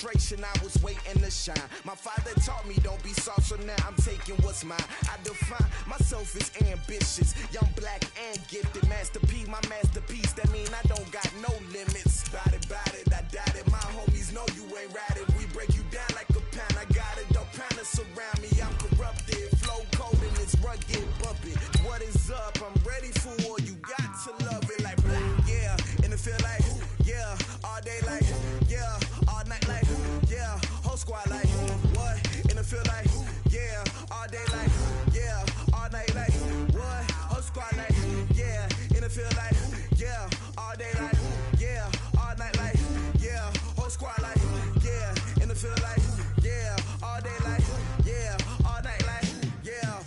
frustration, I was waiting to shine. My father taught me don't be soft, so now I'm taking what's mine. I define myself as ambitious, young, black, and gifted. Master P, my masterpiece, that mean I don't got no limits. Bout it, I doubt it. My homies know you ain't ratted. We break you down like a pound. I got it, don't pound to surround me. I'm corrupted, flow cold and it's rugged, bumping. What is up? I'm ready for war. You got to love it like black, yeah. And it feel like, yeah, all day like, yeah, all night like, yeah, whole squad like, what? And it feel like, yeah, all day like, yeah, all night like, what? Whole squad like, yeah, and it feel like, yeah, all day like, yeah, all night like, yeah, whole squad like, yeah, and it feel like, yeah, all day like, yeah, all night like, yeah.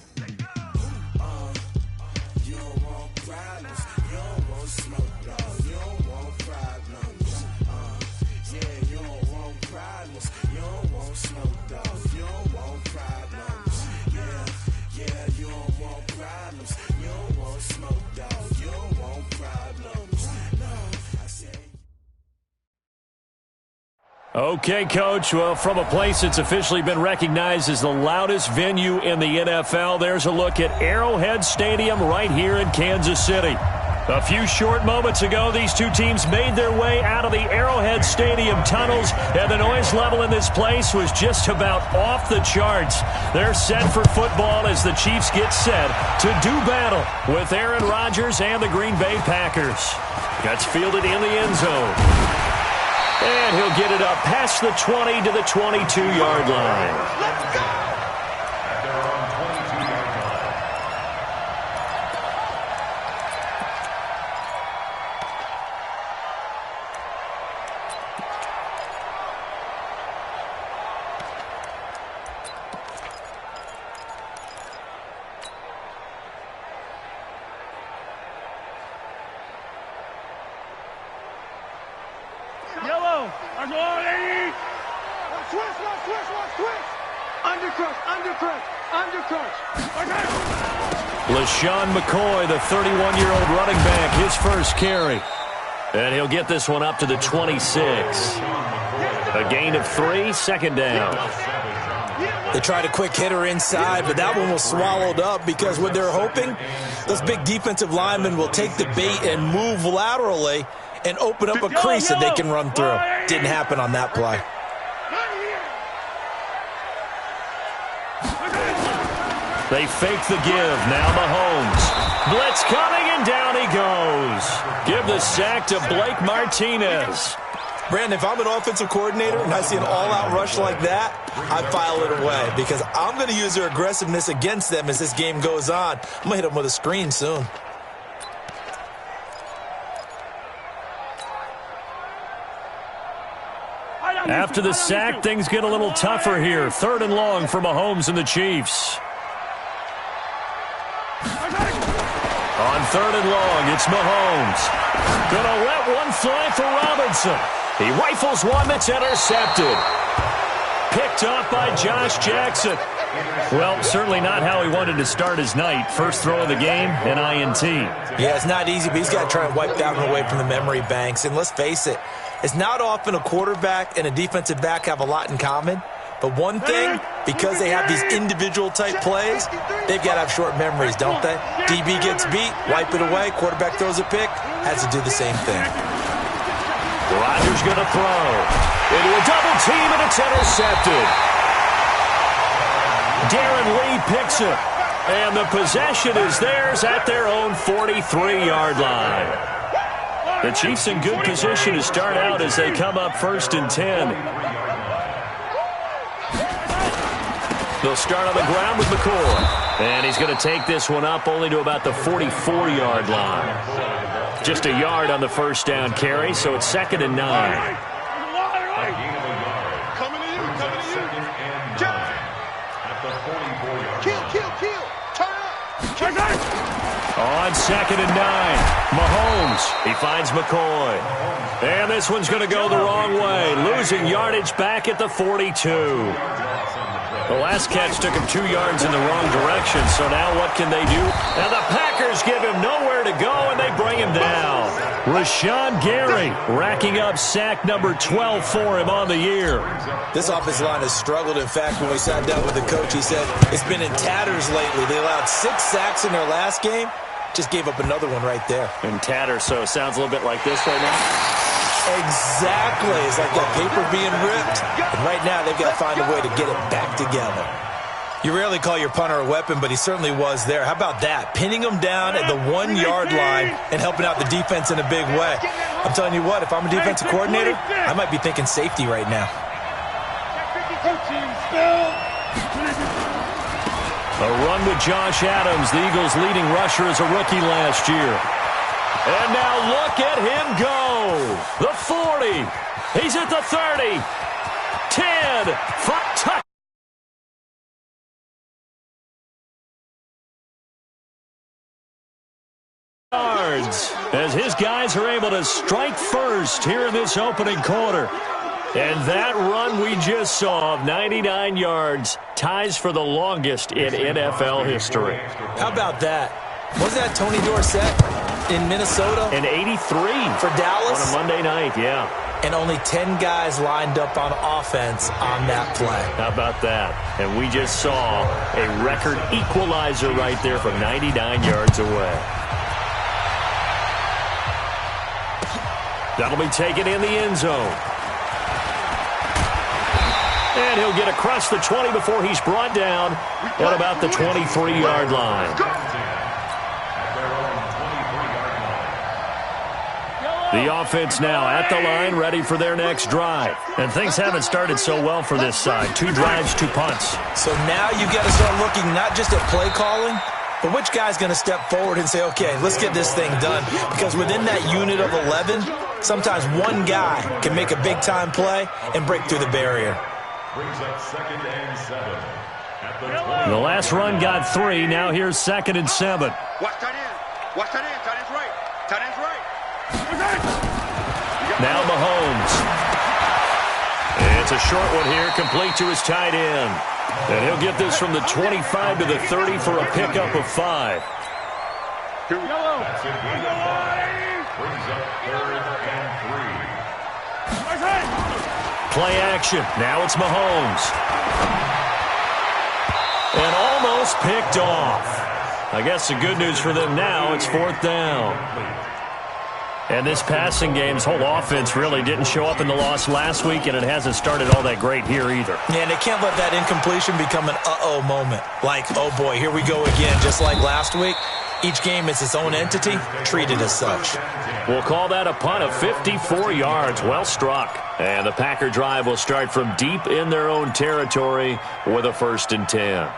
You don't want problems, you don't want smoke, dog, you don't want problems. Yeah, you don't want problems, you don't want smoke, dog, you don't want problems. Yeah, you don't want problems, you don't want smoke, dog, you don't want problems. No, I say. Okay, Coach. Well, from a place that's officially been recognized as the loudest venue in the NFL, there's a look at Arrowhead Stadium right here in Kansas City. A few short moments ago, these two teams made their way out of the Arrowhead Stadium tunnels, and the noise level in this place was just about off the charts. They're set for football as the Chiefs get set to do battle with Aaron Rodgers and the Green Bay Packers. Gets fielded in the end zone. And he'll get it up past the 20 to the 22-yard line. Let's go! Yellow. I'm going, lady. Switch. Undercrush. LaShawn McCoy, the 31-year-old running back, his first carry. And he'll get this one up to the 26. A gain of 3, second down. They tried a quick hitter inside, but that one was swallowed up because what they're hoping, those big defensive linemen will take the bait and move laterally and open up a crease that they can run through. Didn't happen on that play. They fake the give. Now Mahomes. Blitz coming, and down he goes. Give the sack to Blake Martinez. Brandon, if I'm an offensive coordinator and I see an all-out rush like that, I file it away because I'm going to use their aggressiveness against them as this game goes on. I'm going to hit them with a screen soon. After the sack, things get a little tougher here. 3rd and long for Mahomes and the Chiefs. On 3rd and long, it's Mahomes. Gonna let one fly for Robinson. He rifles one that's intercepted. Picked up by Josh Jackson. Well, certainly not how he wanted to start his night. First throw of the game, an INT. Yeah, it's not easy, but he's got to try and wipe that one away from the memory banks. And let's face it, it's not often a quarterback and a defensive back have a lot in common. But one thing, because they have these individual type plays, they've got to have short memories, don't they? DB gets beat, wipe it away, quarterback throws a pick, has to do the same thing. Rodgers going to throw. Into a double team, and it's intercepted. Darren Lee picks it. And the possession is theirs at their own 43-yard line. The Chiefs in good position to start out as they come up 1st and 10. They'll start on the ground with McCoy. And he's going to take this one up only to about the 44-yard line. Just a yard on the first down carry, so it's 2nd and 9. Coming to you. Jump. Kill. Turn up. On 2nd and 9, Mahomes. He finds McCoy. And this one's going to go the wrong way, losing yardage back at the 42. The last catch took him 2 yards in the wrong direction, so now what can they do? And the Packers give him nowhere to go, and they bring him down. Rashawn Gary racking up sack number 12 for him on the year. This offensive line has struggled. In fact, when we sat down with the coach, he said it's been in tatters lately. They allowed 6 sacks in their last game. Just gave up another one right there. In tatters, so it sounds a little bit like this right now. Exactly. It's like that paper being ripped. And right now, they've got to find a way to get it back together. You rarely call your punter a weapon, but he certainly was there. How about that? Pinning him down at the 1-yard line and helping out the defense in a big way. I'm telling you what, if I'm a defensive coordinator, I might be thinking safety right now. A run with Josh Adams, the Eagles' leading rusher as a rookie last year. And now look at him go. The 40. He's at the 30. 10. 5. Touch. Yards as his guys are able to strike first here in this opening quarter. And that run we just saw of 99 yards ties for the longest in NFL history. How about that? Was that Tony Dorsett in Minnesota? In 83. For Dallas? On a Monday night, yeah. And only 10 guys lined up on offense on that play. How about that? And we just saw a record equalizer right there from 99 yards away. That'll be taken in the end zone. And he'll get across the 20 before he's brought down at about the 23-yard line. The offense now at the line, ready for their next drive. And things haven't started so well for this side. 2 drives, 2 punts. So now you've got to start looking not just at play calling, but which guy's going to step forward and say, okay, let's get this thing done. Because within that unit of 11, sometimes one guy can make a big-time play and break through the barrier. Brings up 2nd and 7. At the 20. The last run got 3. Now here's 2nd and 7. Watch that in. Watch that in. Tight end's right. Tight end's right. Now Mahomes. It's a short one here, complete to his tight end. And he'll get this from the 25 to the 30 for a pickup of 5. That's it. Brings up 3rd and 3. Play action. Now it's Mahomes. And almost picked off. I guess the good news for them now, it's 4th down. And this passing game's whole offense really didn't show up in the loss last week, and it hasn't started all that great here either. Yeah, and they can't let that incompletion become an uh-oh moment. Like, oh boy, here we go again, just like last week. Each game is its own entity, treated as such. We'll call that a punt of 54 yards. Well struck. And the Packer drive will start from deep in their own territory with a 1st and 10.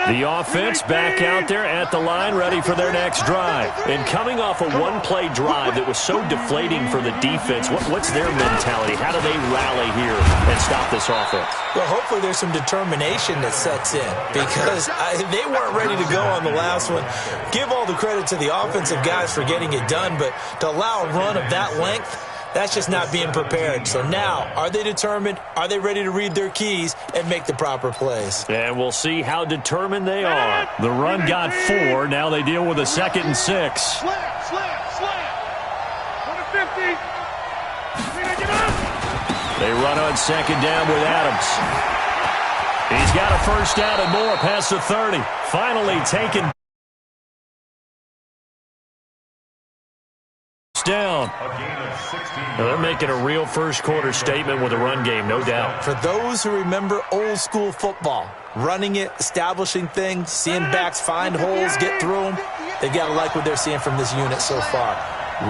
The offense back out there at the line, ready for their next drive. And coming off a one-play drive that was so deflating for the defense, what's their mentality? How do they rally here and stop this offense? Well, hopefully there's some determination that sets in because they weren't ready to go on the last one. Give all the credit to the offensive guys for getting it done, but to allow a run of that length, that's just not being prepared. So now, are they determined? Are they ready to read their keys and make the proper plays? And we'll see how determined they are. The run got 4. Now they deal with a 2nd and 6. Slam, slam, slam. 150. They run on 2nd down with Adams. He's got a 1st down and more past the 30. Finally taken down. They're making a real first-quarter statement with a run game, no doubt. For those who remember old-school football, running it, establishing things, seeing backs find holes, get through them, they've got to like what they're seeing from this unit so far.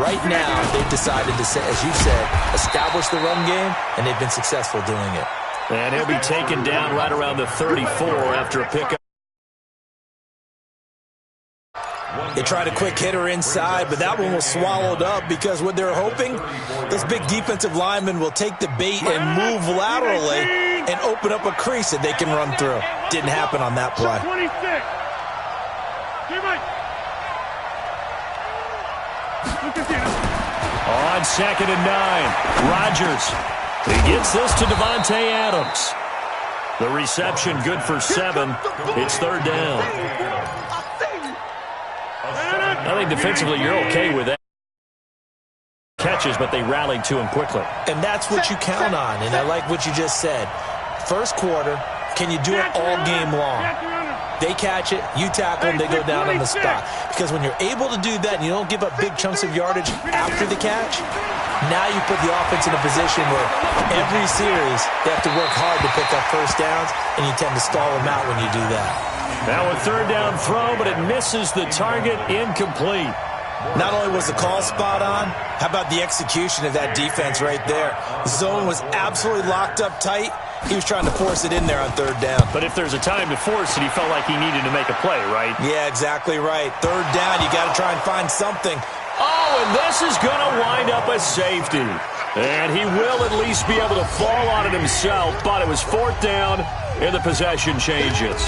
Right now, they've decided to, as you said, establish the run game, and they've been successful doing it. And he'll be taken down right around the 34 after a pickup. They tried a quick hitter inside, but that one was swallowed up because what they're hoping, this big defensive lineman will take the bait and move laterally and open up a crease that they can run through. Didn't happen on that play. On 2nd and 9, Rodgers. He gets this to Devontae Adams. The reception good for 7. It's third down. I think defensively you're okay with that. Catches, but they rallied to him quickly. And that's what you count on, and I like what you just said. First quarter, can you do it all game long? They catch it, you tackle them, they go down on the spot. Because when you're able to do that and you don't give up big chunks of yardage after the catch, now you put the offense in a position where every series they have to work hard to pick up first downs, and you tend to stall them out when you do that. Now a third down throw, but it misses the target, incomplete. Not only was the call spot on, how about the execution of that defense right there? The zone was absolutely locked up tight. He was trying to force it in there on third down. But if there's a time to force it, he felt like he needed to make a play, right? Yeah, exactly right. Third down, you got to try and find something. Oh, and this is going to wind up a safety. And he will at least be able to fall on it himself, but it was fourth down, and the possession changes.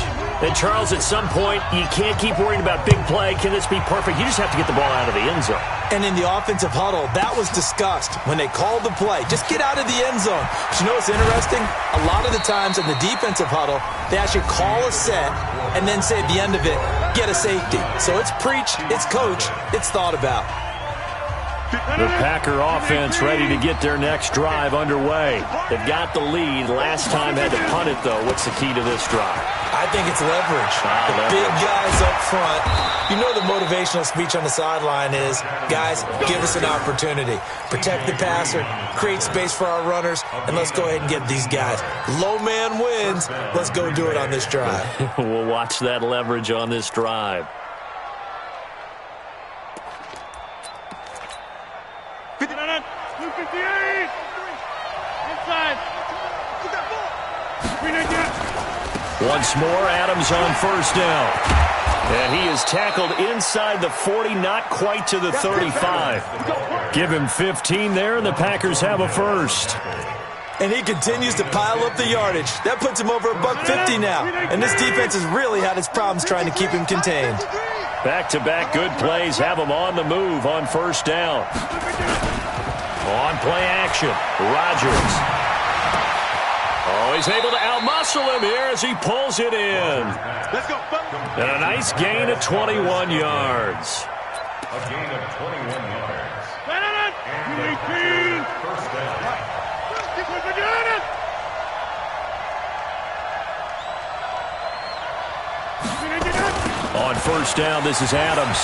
And, Charles, at some point, you can't keep worrying about big play. Can this be perfect? You just have to get the ball out of the end zone. And in the offensive huddle, that was discussed when they called the play. Just get out of the end zone. But you know what's interesting? A lot of the times in the defensive huddle, they actually call a set and then say at the end of it, get a safety. So it's preached, it's coached, it's thought about. The Packer offense ready to get their next drive underway. They've got the lead. Last time had to punt it, though. What's the key to this drive? I think it's leverage. The big guys up front. You know the motivational speech on the sideline is, guys, give us an opportunity. Protect the passer, create space for our runners, and let's go ahead and get these guys. Low man wins. Let's go do it on this drive. We'll watch that leverage on this drive. Once more, Adams on first down. And he is tackled inside the 40, not quite to the 35. Give him 15 there, and the Packers have a first. And he continues to pile up the yardage. That puts him over $150 now. And this defense has really had its problems trying to keep him contained. Back-to-back good plays have him on the move on first down. On play action, Rodgers. Oh, he's able to outmuscle him here as he pulls it in. Let's go. And a nice gain of 21 yards. A gain of 21 yards. First down. On first down, this is Adams.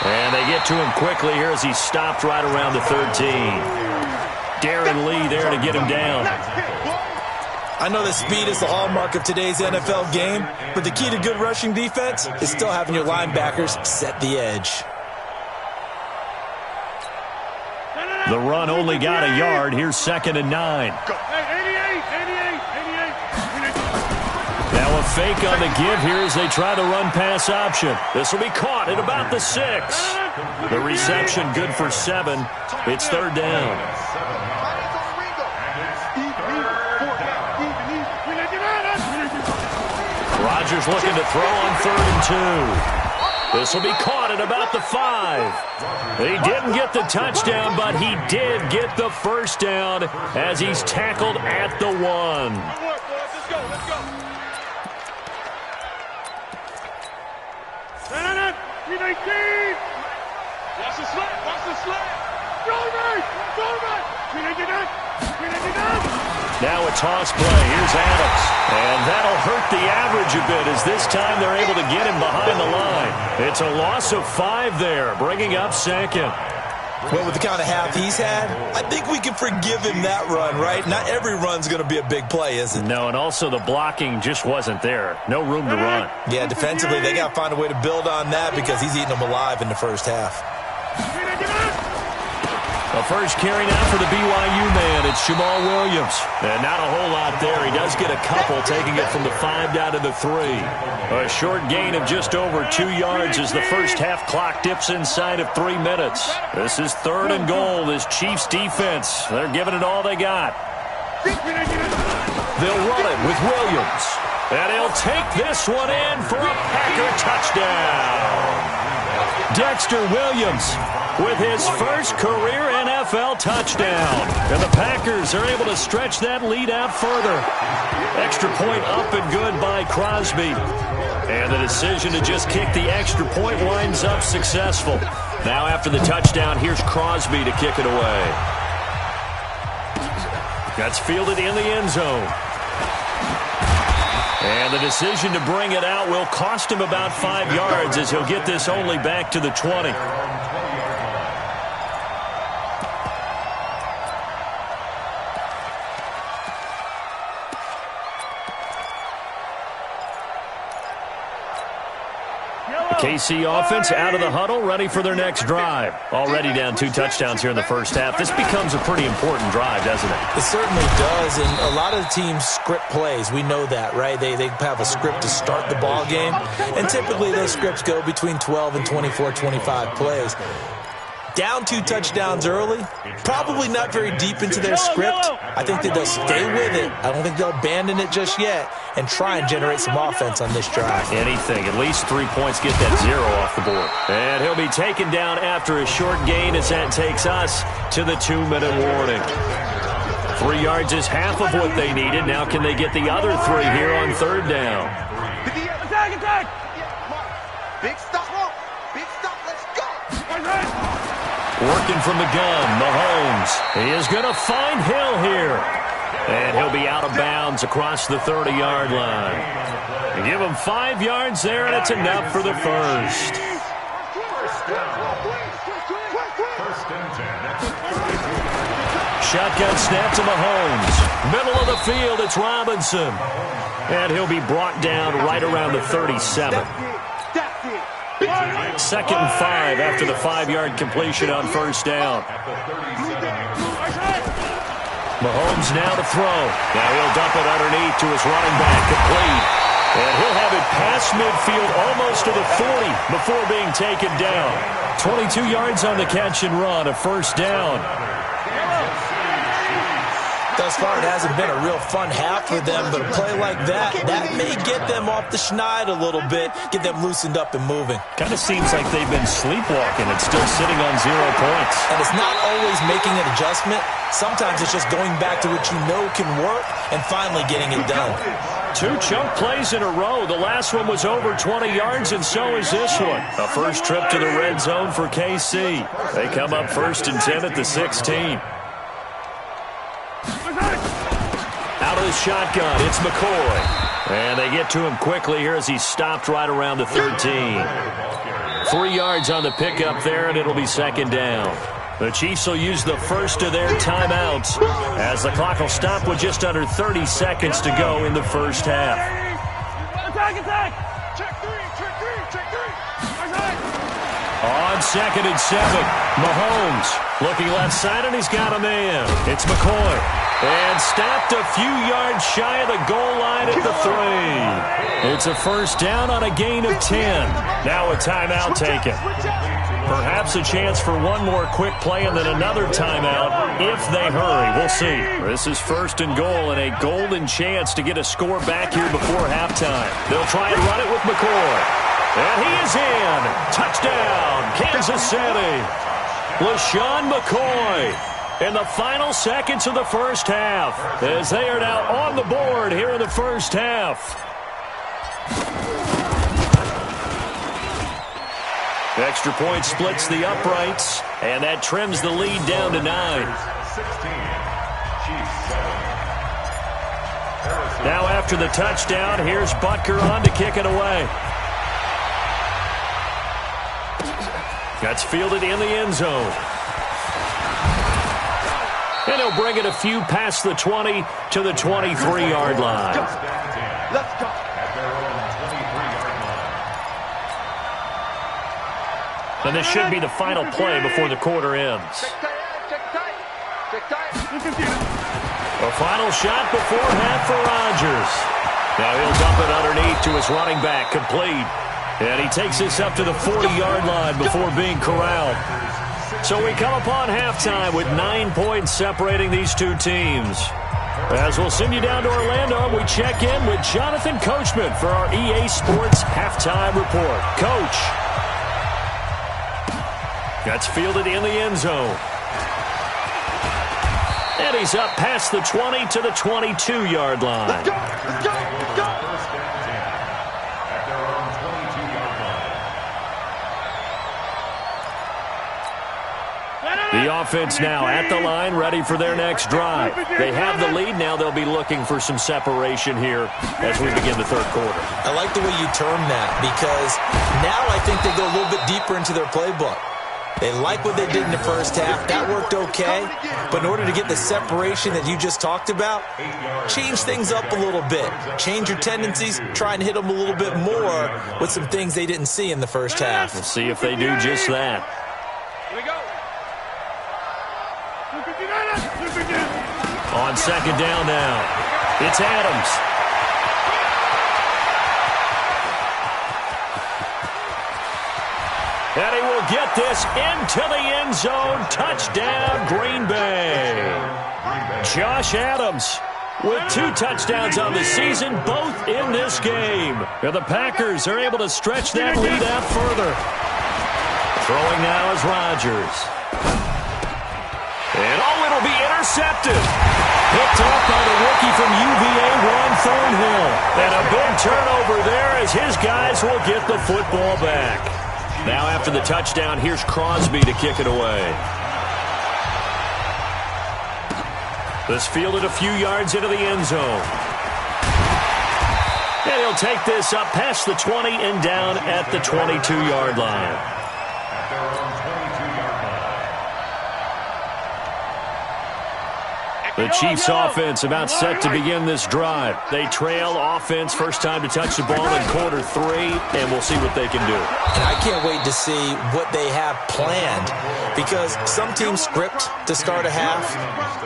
And they get to him quickly here as he stopped right around the 13. Darren Lee there to get him down. I know that speed is the hallmark of today's NFL game, but the key to good rushing defense is still having your linebackers set the edge. The run only got a yard. Here's 2nd and 9. Now a fake on the give here as they try the run-pass option. This will be caught at about the 6. The reception good for 7. It's third down. Rodgers looking to throw on 3rd and 2. This will be caught at about the 5. He didn't get the touchdown, but he did get the first down as he's tackled at the 1. Let's go. Watch the slap. Now a toss play. Here's Adams. And that'll hurt the average a bit as this time they're able to get him behind the line. It's a loss of 5 there, bringing up 2nd. Well, with the kind of half he's had, I think we can forgive him that run, right? Not every run's going to be a big play, is it? No, and also the blocking just wasn't there. No room to run. Yeah, defensively, they got to find a way to build on that because he's eating them alive in the first half. The first carry now for the BYU man. It's Jamal Williams. And not a whole lot there. He does get a couple, taking it from the 5 down to the 3. A short gain of just over 2 yards as the first half clock dips inside of 3 minutes. This is 3rd and goal. This Chiefs defense, they're giving it all they got. They'll run it with Williams. And he'll take this one in for a Packer touchdown. Dexter Williams with his first career NFL touchdown. And the Packers are able to stretch that lead out further. Extra point up and good by Crosby. And the decision to just kick the extra point winds up successful. Now after the touchdown, here's Crosby to kick it away. That's fielded in the end zone. And the decision to bring it out will cost him about 5 yards as he'll get this only back to the 20. KC offense out of the huddle, ready for their next drive. Already down 2 touchdowns here in the first half. This becomes a pretty important drive, doesn't it? It certainly does, and a lot of the teams script plays. We know that, right? They have a script to start the ball game, and typically those scripts go between 12 and 24, 25 plays. Down 2 touchdowns early, probably not very deep into their script. I think that they'll stay with it. I don't think they'll abandon it just yet and try and generate some offense on this drive. Anything, at least 3 points, get that 0 off the board. And he'll be taken down after a short gain as that takes us to the 2-minute warning. 3 yards is half of what they needed. Now can they get the other 3 here on 3rd down? Attack! Big stop, let's go! Working from the gun, Mahomes. He is going to find Hill here. And he'll be out of bounds across the 30-yard line. They give him 5 yards there, and it's enough for the first. Shotgun snap to Mahomes. Middle of the field, it's Robinson. And he'll be brought down right around the 37. 2nd and 5 after the 5-yard completion on 1st down. Mahomes now to throw. Now he'll dump it underneath to his running back, complete. And he'll have it past midfield almost to the 40 before being taken down. 22 yards on the catch and run, a 1st down. Thus far, it hasn't been a real fun half for them, but a play like that may get them off the schneid a little bit, get them loosened up and moving. Kind of seems like they've been sleepwalking and still sitting on 0 points. And it's not always making an adjustment. Sometimes it's just going back to what you know can work and finally getting it done. 2 chunk plays in a row. The last one was over 20 yards, and so is this one. A first trip to the red zone for KC. They come up 1st and 10 at the 16. Out of the shotgun, it's McCoy. And they get to him quickly here as he's stopped right around the 13. 3 yards on the pickup there, and it'll be 2nd down. The Chiefs will use the first of their timeouts as the clock will stop with just under 30 seconds to go in the first half. Attack! Check 3! On 2nd and 7, Mahomes looking left side, and he's got a man. It's McCoy. And stopped a few yards shy of the goal line at the 3. It's a 1st down on a gain of 10. Now a timeout taken. Perhaps a chance for one more quick play and then another timeout if they hurry. We'll see. This is 1st and goal and a golden chance to get a score back here before halftime. They'll try and run it with McCoy. And he is in. Touchdown, Kansas City. LaShawn McCoy in the final seconds of the first half as they are now on the board here in the first half. Extra point splits the uprights, and that trims the lead down to 9. Now after the touchdown, here's Butker on to kick it away. That's fielded in the end zone. And he'll bring it a few past the 20 to the 23-yard line. Let's go. And this should be the final play before the quarter ends. Check tight. A final shot before half for Rodgers. Now he'll dump it underneath to his running back, complete. And he takes this up to the 40-yard line before being corralled. So we come upon halftime with 9 points separating these two teams. As we'll send you down to Orlando, we check in with Jonathan Coachman for our EA Sports Halftime Report. Coach. That's fielded in the end zone. And he's up past the 20 to the 22-yard line. Let's go! Let's go! Let's go! First and 10 at their own 22-yard line. The offense now at the line, ready for their next drive. They have the lead. Now they'll be looking for some separation here as we begin the third quarter. I like the way you term that because now I think they go a little bit deeper into their playbook. They like what they did in the first half. That worked okay. But in order to get the separation that you just talked about, change things up a little bit. Change your tendencies. Try and hit them a little bit more with some things they didn't see in the first half. We'll see if they do just that. Here we go. On second down now, it's Adams. And he will get this into the end zone. Touchdown, Green Bay. Josh Adams with 2 touchdowns on the season, both in this game. And the Packers are able to stretch that lead out further. Throwing now is Rodgers. And it'll be intercepted. Picked off by the rookie from UVA, Juan Thornhill. And a big turnover there as his guys will get the football back. Now after the touchdown, here's Crosby to kick it away. This fielded a few yards into the end zone. And he'll take this up past the 20 and down at the 22-yard line. At their own 22-yard line. The Chiefs offense about set to begin this drive. They trail offense, first time to touch the ball in quarter 3, and we'll see what they can do. And I can't wait to see what they have planned because some teams script to start a half.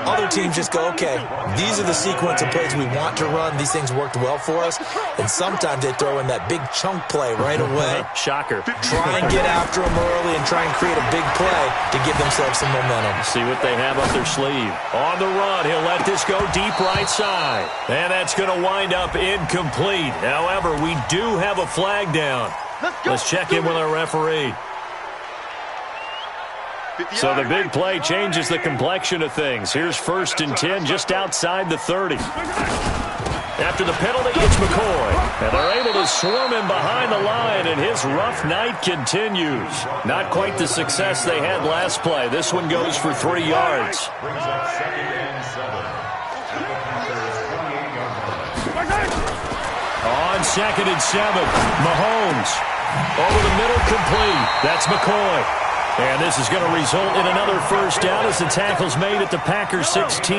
Other teams just go, okay, these are the sequence of plays we want to run. These things worked well for us. And sometimes they throw in that big chunk play right away. Shocker. Try and get after them early and try and create a big play to give themselves some momentum. See what they have up their sleeve. On the run, he'll let this go deep right side. And that's going to wind up incomplete. However, we do have a flag down. Let's check in with our referee. So the big play changes the complexion of things. Here's first and 10 just outside the 30. After the penalty, it's McCoy. And they're able to swarm him behind the line, and his rough night continues. Not quite the success they had last play. This one goes for 3 yards. Brings up second and 7. On second and 7, Mahomes. Over the middle, complete. That's McCoy. And this is going to result in another first down as the tackle's made at the Packers 16.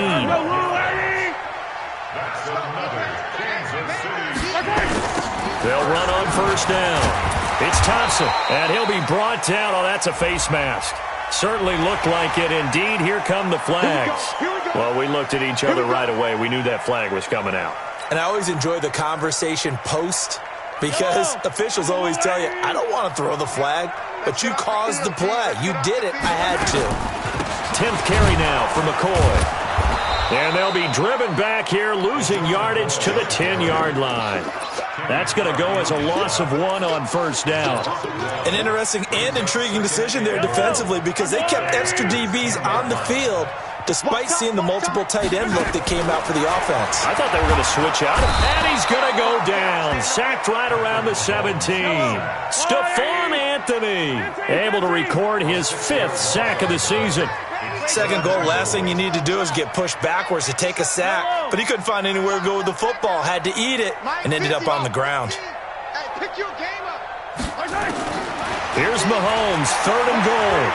They'll run on first down. It's Thompson, and he'll be brought down. Oh, that's a face mask. Certainly looked like it. Indeed, here come the flags. Well, we looked at each other right away. We knew that flag was coming out. And I always enjoy the conversation post because officials always tell you, I don't want to throw the flag, but you caused the play. You did it. I had to. 10th carry now for McCoy. And they'll be driven back here, losing yardage to the 10-yard line. That's going to go as a loss of 1 on first down. An interesting and intriguing decision there defensively because they kept extra DBs on the field despite seeing the multiple tight end look that came out for the offense. I thought they were going to switch out. And he's going to go down. Sacked right around the 17. Stephon Anthony able to record his 5th sack of the season. Second goal, last thing you need to do is get pushed backwards to take a sack. But he couldn't find anywhere to go with the football. Had to eat it and ended up on the ground. Pick your game up. Here's Mahomes, 3rd and goal.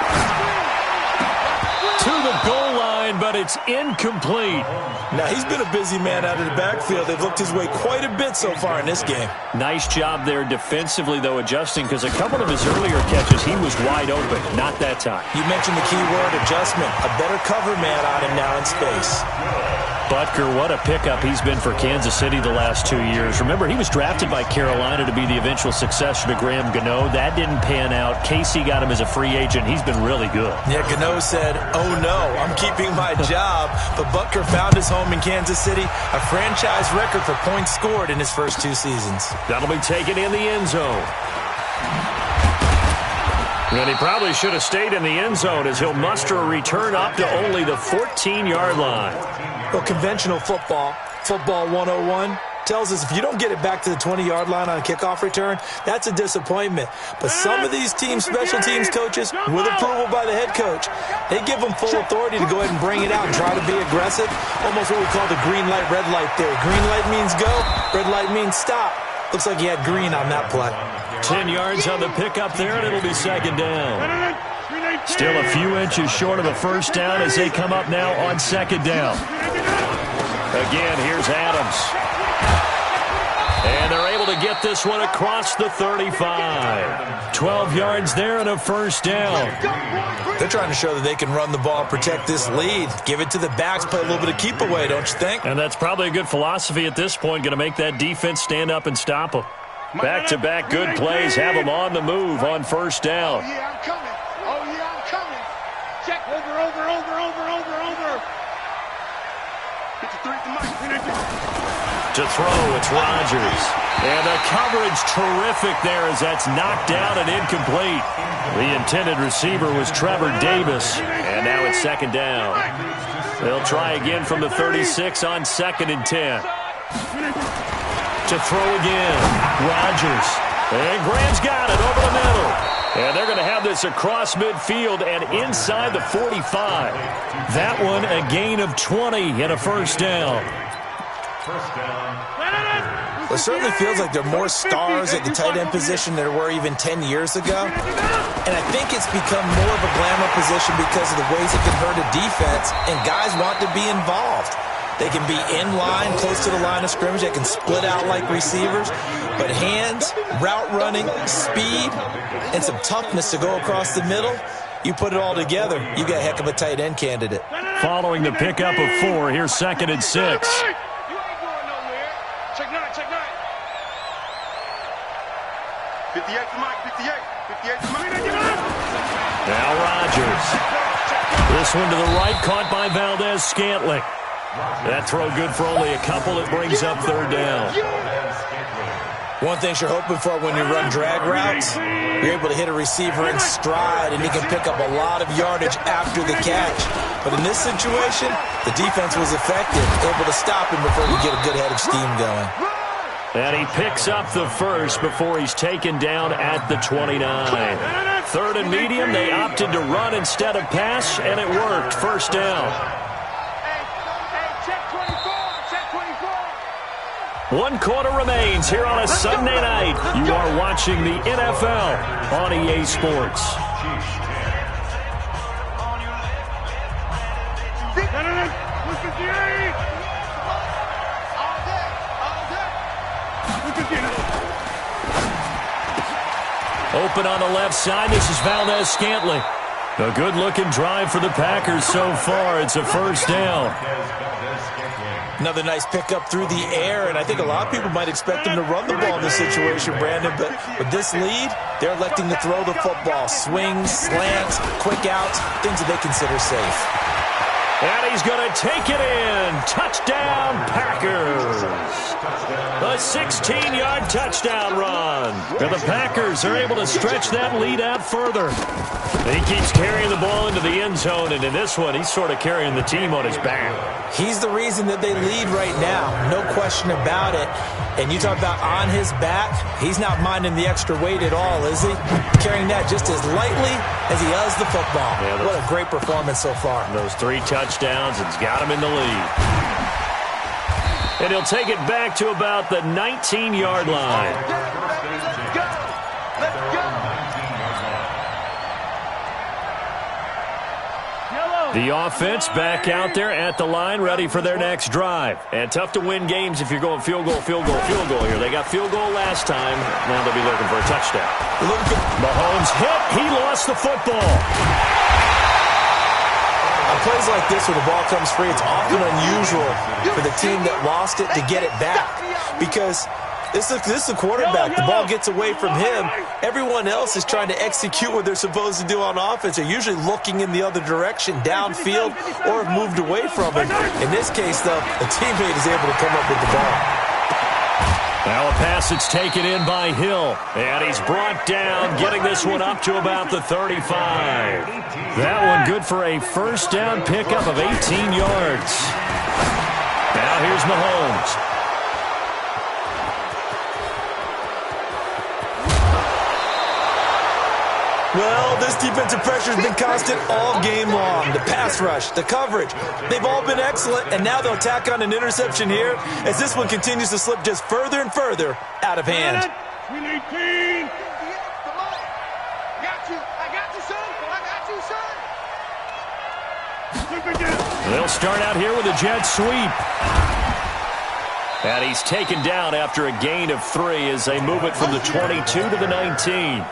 To the goal line, but it's incomplete. Now, he's been a busy man out of the backfield. They've looked his way quite a bit so far in this game. Nice job there defensively, though, adjusting, because a couple of his earlier catches, he was wide open. Not that time. You mentioned the key word, adjustment. A better cover man on him now in space. Butker, what a pickup he's been for Kansas City the last 2 years. Remember, he was drafted by Carolina to be the eventual successor to Graham Gano. That didn't pan out. Casey got him as a free agent. He's been really good. Yeah, Gano said, oh no, I'm keeping my job. But Butker found his home in Kansas City, a franchise record for points scored in his first 2 seasons. That'll be taken in the end zone. And he probably should have stayed in the end zone as he'll muster a return up to only the 14-yard line. Well, conventional football 101, tells us if you don't get it back to the 20-yard line on a kickoff return, that's a disappointment. But some of these teams, special teams coaches, with approval by the head coach, they give them full authority to go ahead and bring it out and try to be aggressive, almost what we call the green light, red light theory. Green light means go, red light means stop. Looks like he had green on that play. 10 yards on the pickup there, and it'll be second down. Still a few inches short of a first down as they come up now on second down. Again, here's Adams. And they're able to get this one across the 35. 12 yards there and a first down. They're trying to show that they can run the ball, protect this lead. Give it to the backs, play a little bit of keep away, don't you think? And that's probably a good philosophy at this point, going to make that defense stand up and stop them. Back-to-back good plays have them on the move on first down. Oh, yeah, I'm coming. Oh, yeah, I'm coming. Check. Over. 53 to Mike. To throw, it's Rodgers. And the coverage terrific there as that's knocked down and incomplete. The intended receiver was Trevor Davis. And now it's second down. They'll try again from the 36 on 2nd and 10. To throw again, Rodgers. And Graham's got it over the middle. And they're going to have this across midfield and inside the 45. That one a gain of 20 and a first down. Well, it certainly feels like there are more stars at the tight end position than there were even 10 years ago. And I think it's become more of a glamour position because of the ways it can hurt a defense, and guys want to be involved. They can be in line, close to the line of scrimmage. They can split out like receivers. But hands, route running, speed, and some toughness to go across the middle, you put it all together, you got a heck of a tight end candidate. Following the pickup of 4, here's 2nd and 6. Check 9. 58 to Mike, 58 to Mike. Now Rodgers. This one to the right, caught by Valdez-Scantling. That throw good for only a couple. It brings up third down. One thing you're hoping for when you run drag routes, you're able to hit a receiver in stride, and he can pick up a lot of yardage after the catch. But in this situation, the defense was effective, able to stop him before he get a good head of steam going. And he picks up the first before he's taken down at the 29. 3rd and medium, they opted to run instead of pass, and it worked. First down. Check 24. 1 quarter remains here on a Sunday night. You are watching the NFL on EA Sports. Open on the left side. This is Valdez-Scantling. A good-looking drive for the Packers so far. It's a first down. Another nice pickup through the air, and I think a lot of people might expect them to run the ball in this situation, Brandon, but with this lead, they're electing to throw the football. Swings, slants, quick outs, things that they consider safe. And he's going to take it in. Touchdown, Packers. A 16-yard touchdown run. And the Packers are able to stretch that lead out further. He keeps carrying the ball into the end zone, and in this one, he's sort of carrying the team on his back. He's the reason that they lead right now, no question about it. And you talk about on his back, he's not minding the extra weight at all, is he? Carrying that just as lightly as he does the football. Yeah, what a great performance so far. Those 3 touchdowns, it's got him in the lead. And he'll take it back to about the 19-yard line. The offense back out there at the line, ready for their next drive. And tough to win games if you're going field goal here. They got field goal last time. Now they'll be looking for a touchdown. Mahomes hit. He lost the football. On plays like this where the ball comes free, it's often unusual for the team that lost it to get it back. Because this is a quarterback. The ball gets away from him. Everyone else is trying to execute what they're supposed to do on offense. They're usually looking in the other direction, downfield, or have moved away from it. In this case, though, the teammate is able to come up with the ball. Now a pass that's taken in by Hill. And he's brought down, getting this one up to about the 35. That one good for a first down pickup of 18 yards. Now here's Mahomes. Well, this defensive pressure has been constant all game long. The pass rush, the coverage, they've all been excellent, and now they'll tack on an interception here as this one continues to slip just further and further out of hand. I got you, son. They'll start out here with a jet sweep. And he's taken down after a gain of 3 as they move it from the 22 to the 19.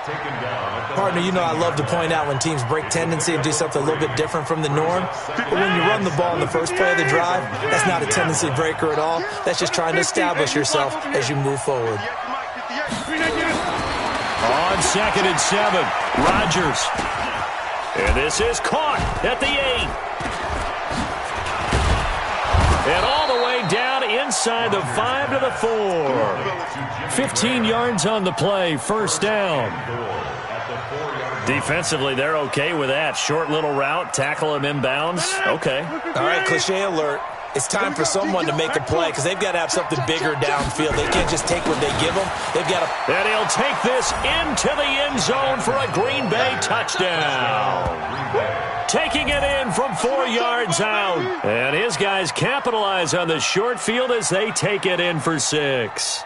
Partner, you know I love to point out when teams break tendency and do something a little bit different from the norm. But when you run the ball in the first play of the drive, that's not a tendency breaker at all. That's just trying to establish yourself as you move forward. On 2nd and 7, Rodgers. And this is caught at the 8. And all the way down inside the 5 to the 4. 15 yards on the play, first down. Defensively, they're okay with that. Short little route, tackle him inbounds. Okay. All right, cliche alert. It's time for someone to make a play because they've got to have something bigger downfield. They can't just take what they give them. They've got to... And he'll take this into the end zone for a Green Bay touchdown. Taking it in from 4 yards out. And his guys capitalize on the short field as they take it in for 6.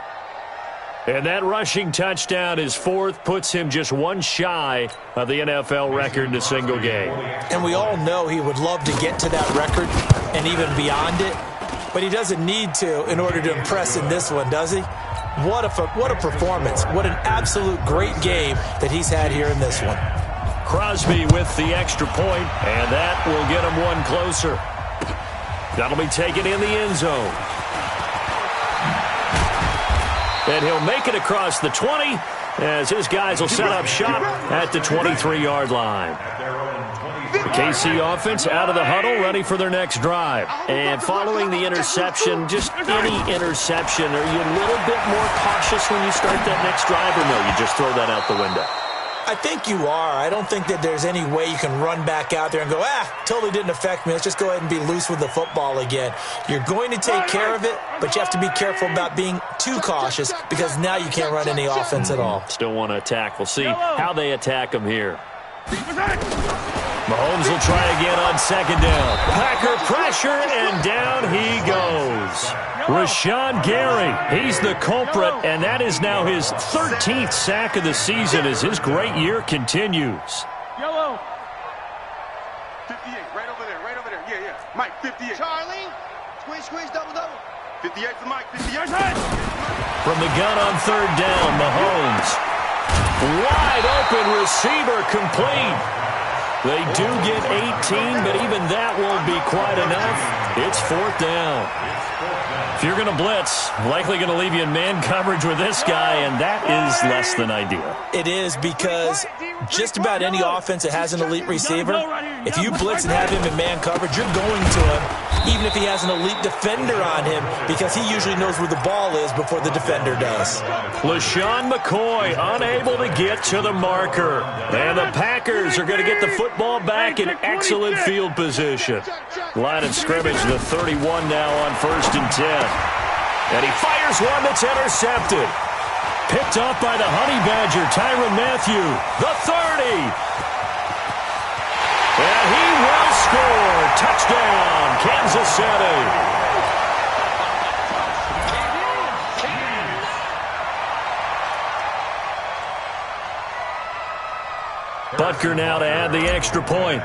And that rushing touchdown, his 4th, puts him just one shy of the NFL record in a single game. And we all know he would love to get to that record and even beyond it, but he doesn't need to in order to impress in this one, does he? What a performance. What an absolute great game that he's had here in this one. Crosby with the extra point, and that will get him one closer. That'll be taken in the end zone. And he'll make it across the 20 as his guys will set up shop at the 23-yard line. The KC offense out of the huddle, ready for their next drive. And following the interception, just any interception, are you a little bit more cautious when you start that next drive, or no, you just throw that out the window? I think you are. I don't think that there's any way you can run back out there and go, totally didn't affect me. Let's just go ahead and be loose with the football again. You're going to take care of it, but you have to be careful about being too cautious because now you can't run any offense at all. Still want to attack. We'll see how they attack him here. Mahomes will try again on 2nd down. Packer pressure, and down he goes. Rashawn Gary, he's the culprit, and that is now his 13th sack of the season as his great year continues. Yellow. 58, right over there. Yeah. Mike, 58. Charlie, squeeze, double. 58 for Mike, 58. From the gun on 3rd down, Mahomes. Wide open receiver complete. They do get 18, but even that won't be quite enough. It's 4th down. If you're going to blitz, likely going to leave you in man coverage with this guy, and that is less than ideal. It is because just about any offense that has an elite receiver, if you blitz and have him in man coverage, you're going to him, even if he has an elite defender on him, because he usually knows where the ball is before the defender does. LaShawn McCoy unable to get to the marker. And the Packers are going to get the football back in excellent field position. Line of scrimmage, the 31 now on 1st and 10. And he fires one that's intercepted. Picked up by the Honey Badger, Tyrann Mathieu, the 30. And he will score. Touchdown, Kansas City. Butker now to add the extra point.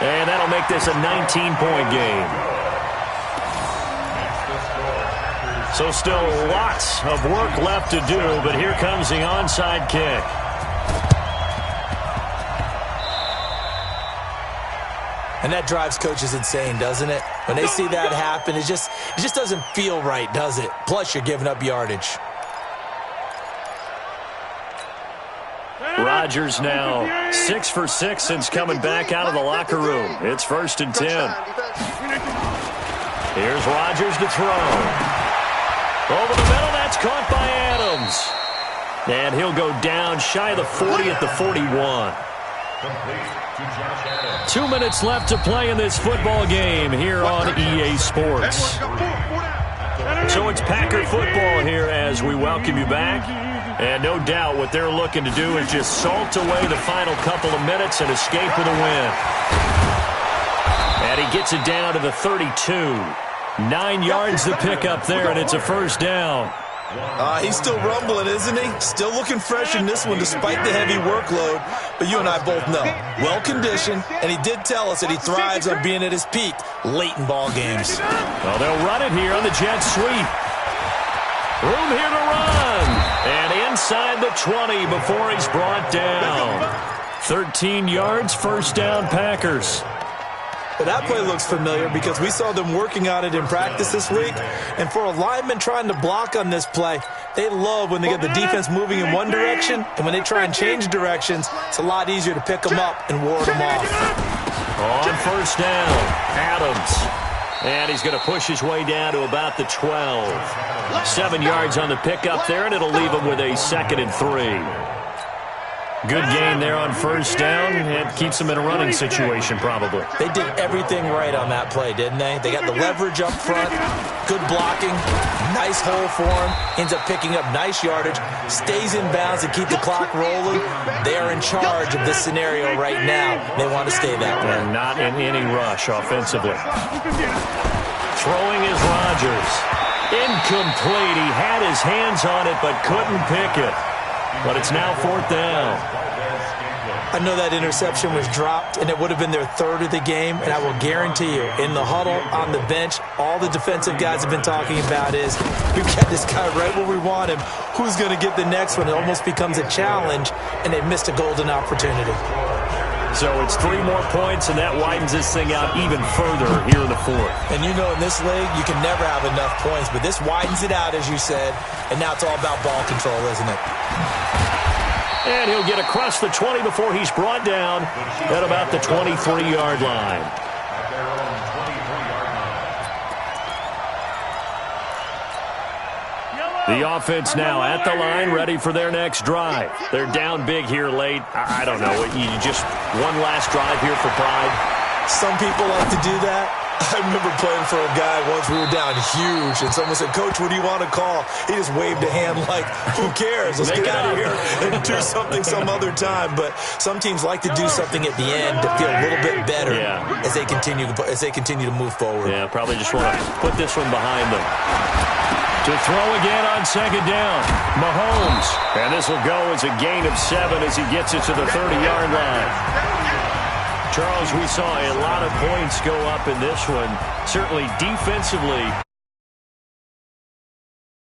And that'll make this a 19-point game. So still lots of work left to do, but here comes the onside kick. And that drives coaches insane, doesn't it? When they see that happen, it just doesn't feel right, does it? Plus, you're giving up yardage. Rodgers now 6 for 6 since coming back out of the locker room. It's 1st and 10. Here's Rodgers to throw. Over the middle, that's caught by Adams. And he'll go down shy of the 40 at the 41. 2 minutes left to play in this football game here on EA Sports. So it's Packer football here as we welcome you back. And no doubt what they're looking to do is just salt away the final couple of minutes and escape with a win. And he gets it down to the 32. 9 yards to pick up there, and it's a first down. He's still rumbling, isn't he? Still looking fresh in this one despite the heavy workload. But you and I both know, well-conditioned, and he did tell us that he thrives on being at his peak late in ball games. Well, they'll run it here on the jet sweep. Room here to run. And inside the 20 before he's brought down. 13 yards, first down, Packers. Well, that play looks familiar because we saw them working on it in practice this week. And for a lineman trying to block on this play, they love when they get the defense moving in one direction. And when they try and change directions, it's a lot easier to pick them up and ward them off. On first down, Adams. And he's going to push his way down to about the 12. 7 yards on the pickup there, and it'll leave him with a 2nd and 3. Good gain there on first down. It keeps them in a running situation, probably. They did everything right on that play, didn't they? They got the leverage up front, good blocking, nice hole for him, ends up picking up nice yardage, stays in bounds to keep the clock rolling. They are in charge of this scenario right now. They want to stay that way. And not in any rush offensively. Throwing is Rodgers. Incomplete. He had his hands on it but couldn't pick it. But it's now 4th down. I know that interception was dropped, and it would have been their 3rd of the game, and I will guarantee you, in the huddle, on the bench, all the defensive guys have been talking about is, we've got this guy right where we want him. Who's going to get the next one? It almost becomes a challenge, and they missed a golden opportunity. So it's 3 more points, and that widens this thing out even further here in the 4th. And you know in this league, you can never have enough points, but this widens it out, as you said, and now it's all about ball control, isn't it? And he'll get across the 20 before he's brought down at about the 23-yard line. The offense now at the line, ready for their next drive. They're down big here late. I don't know. You just one last drive here for pride. Some people like to do that. I remember playing for a guy once. We were down huge, and someone said, "Coach, what do you want to call?" He just waved a hand like, "Who cares? Let's get out of here and do something some other time." But some teams like to do something at the end to feel a little bit better as they continue to move forward. Yeah, probably just want to put this one behind them. To throw again on 2nd down, Mahomes. And this will go as a gain of 7 as he gets it to the 30-yard line. Charles, we saw a lot of points go up in this one. Certainly defensively,